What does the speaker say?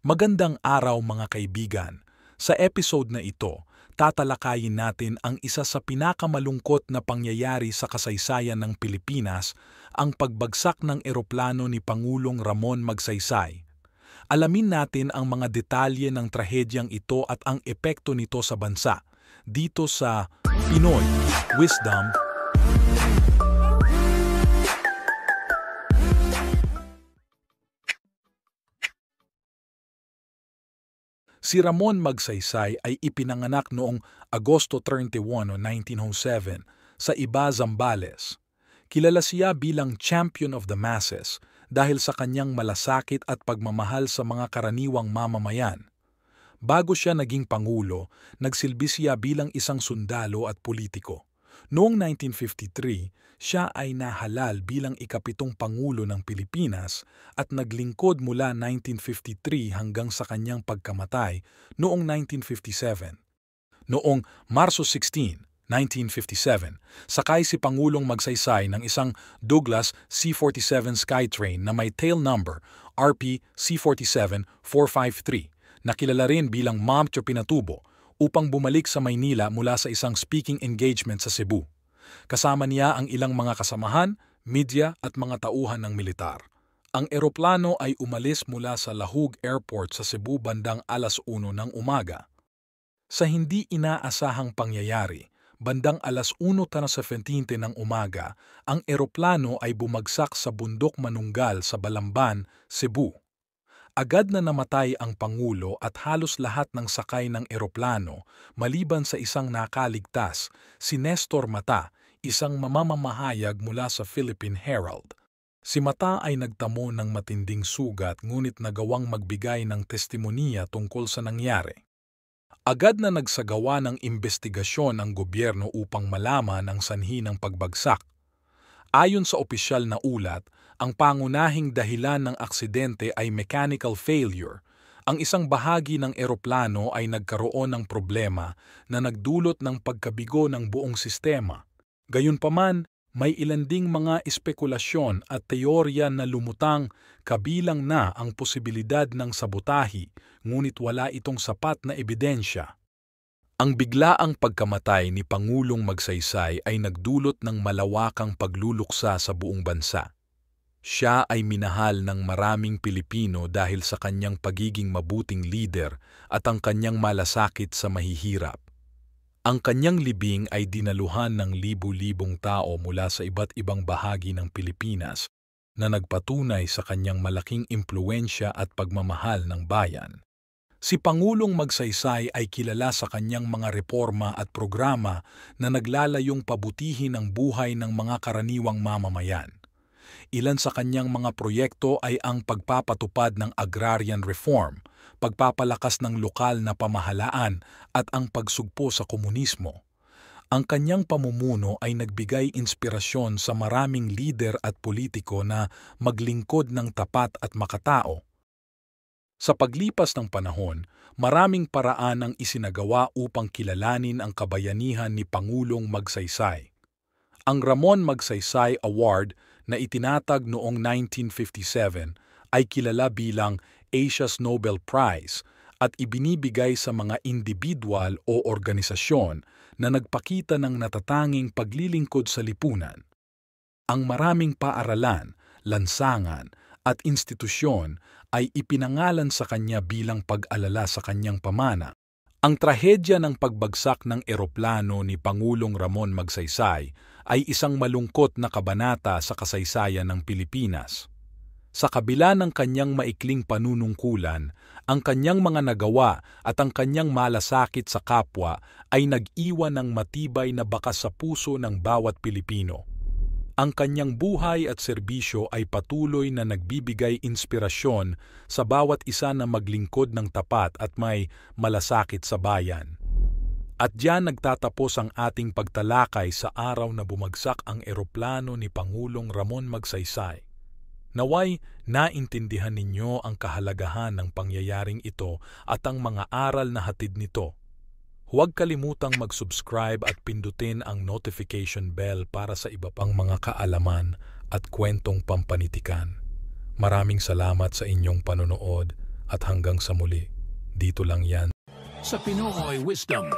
Magandang araw mga kaibigan. Sa episode na ito, tatalakayin natin ang isa sa pinakamalungkot na pangyayari sa kasaysayan ng Pilipinas, ang pagbagsak ng eroplano ni Pangulong Ramon Magsaysay. Alamin natin ang mga detalye ng trahedyang ito at ang epekto nito sa bansa, dito sa Pinoy Wisdom. Si Ramon Magsaysay ay ipinanganak noong Agosto 31, 1907 sa Iba, Zambales. Kilala siya bilang Champion of the Masses dahil sa kanyang malasakit at pagmamahal sa mga karaniwang mamamayan. Bago siya naging pangulo, nagsilbi siya bilang isang sundalo at politiko. Noong 1953, siya ay nahalal bilang ikapitong pangulo ng Pilipinas at naglingkod mula 1953 hanggang sa kanyang pagkamatay noong 1957. Noong Marso 16, 1957, sakay si Pangulong Magsaysay ng isang Douglas C-47 Skytrain na may tail number RP C-47-453 na kilala rin bilang Ma'am Cho Pinatubo upang bumalik sa Maynila mula sa isang speaking engagement sa Cebu. Kasama niya ang ilang mga kasamahan, media at mga tauhan ng militar. Ang eroplano ay umalis mula sa Lahug Airport sa Cebu bandang 1:00 ng umaga. Sa hindi inaasahang pangyayari, bandang 1:17 ng umaga, ang eroplano ay bumagsak sa bundok Manunggal sa Balamban, Cebu. Agad na namatay ang Pangulo at halos lahat ng sakay ng eroplano maliban sa isang nakaligtas, si Nestor Mata, isang mamamahayag mula sa Philippine Herald. Si Mata ay nagtamo ng matinding sugat ngunit nagawang magbigay ng testimonya tungkol sa nangyari. Agad na nagsagawa ng imbestigasyon ang gobyerno upang malaman ang sanhi ng pagbagsak. Ayon sa opisyal na ulat, ang pangunahing dahilan ng aksidente ay mechanical failure. Ang isang bahagi ng eroplano ay nagkaroon ng problema na nagdulot ng pagkabigo ng buong sistema. Gayunpaman, may ilan ding mga espekulasyon at teorya na lumutang, kabilang na ang posibilidad ng sabotahe, ngunit wala itong sapat na ebidensya. Ang biglaang pagkamatay ni Pangulong Magsaysay ay nagdulot ng malawakang pagluluksa sa buong bansa. Siya ay minahal ng maraming Pilipino dahil sa kanyang pagiging mabuting leader at ang kanyang malasakit sa mahihirap. Ang kanyang libing ay dinaluhan ng libu-libong tao mula sa iba't ibang bahagi ng Pilipinas na nagpatunay sa kanyang malaking impluwensya at pagmamahal ng bayan. Si Pangulong Magsaysay ay kilala sa kanyang mga reforma at programa na naglalayong pabutihin ang buhay ng mga karaniwang mamamayan. Ilan sa kanyang mga proyekto ay ang pagpapatupad ng agrarian reform, pagpapalakas ng lokal na pamahalaan at ang pagsugpo sa komunismo. Ang kanyang pamumuno ay nagbigay inspirasyon sa maraming lider at politiko na maglingkod ng tapat at makatao. Sa paglipas ng panahon, maraming paraan ang isinagawa upang kilalanin ang kabayanihan ni Pangulong Magsaysay. Ang Ramon Magsaysay Award na itinatag noong 1957 ay kilala bilang Asia's Nobel Prize at ibinibigay sa mga individual o organisasyon na nagpakita ng natatanging paglilingkod sa lipunan. Ang maraming paaralan, lansangan at institusyon ay ipinangalan sa kanya bilang pag-alala sa kanyang pamana. Ang trahedya ng pagbagsak ng eroplano ni Pangulong Ramon Magsaysay ay isang malungkot na kabanata sa kasaysayan ng Pilipinas. Sa kabila ng kanyang maikling panunungkulan, ang kanyang mga nagawa at ang kanyang malasakit sa kapwa ay nag-iwan ng matibay na bakas sa puso ng bawat Pilipino. Ang kanyang buhay at serbisyo ay patuloy na nagbibigay inspirasyon sa bawat isa na maglingkod ng tapat at may malasakit sa bayan. At diyan nagtatapos ang ating pagtalakay sa araw na bumagsak ang eroplano ni Pangulong Ramon Magsaysay. Naway naintindihan ninyo ang kahalagahan ng pangyayaring ito at ang mga aral na hatid nito. Huwag kalimutang mag-subscribe at pindutin ang notification bell para sa iba pang mga kaalaman at kwentong pampanitikan. Maraming salamat sa inyong panonood At hanggang sa muli, dito lang yan sa Pinoy Wisdom.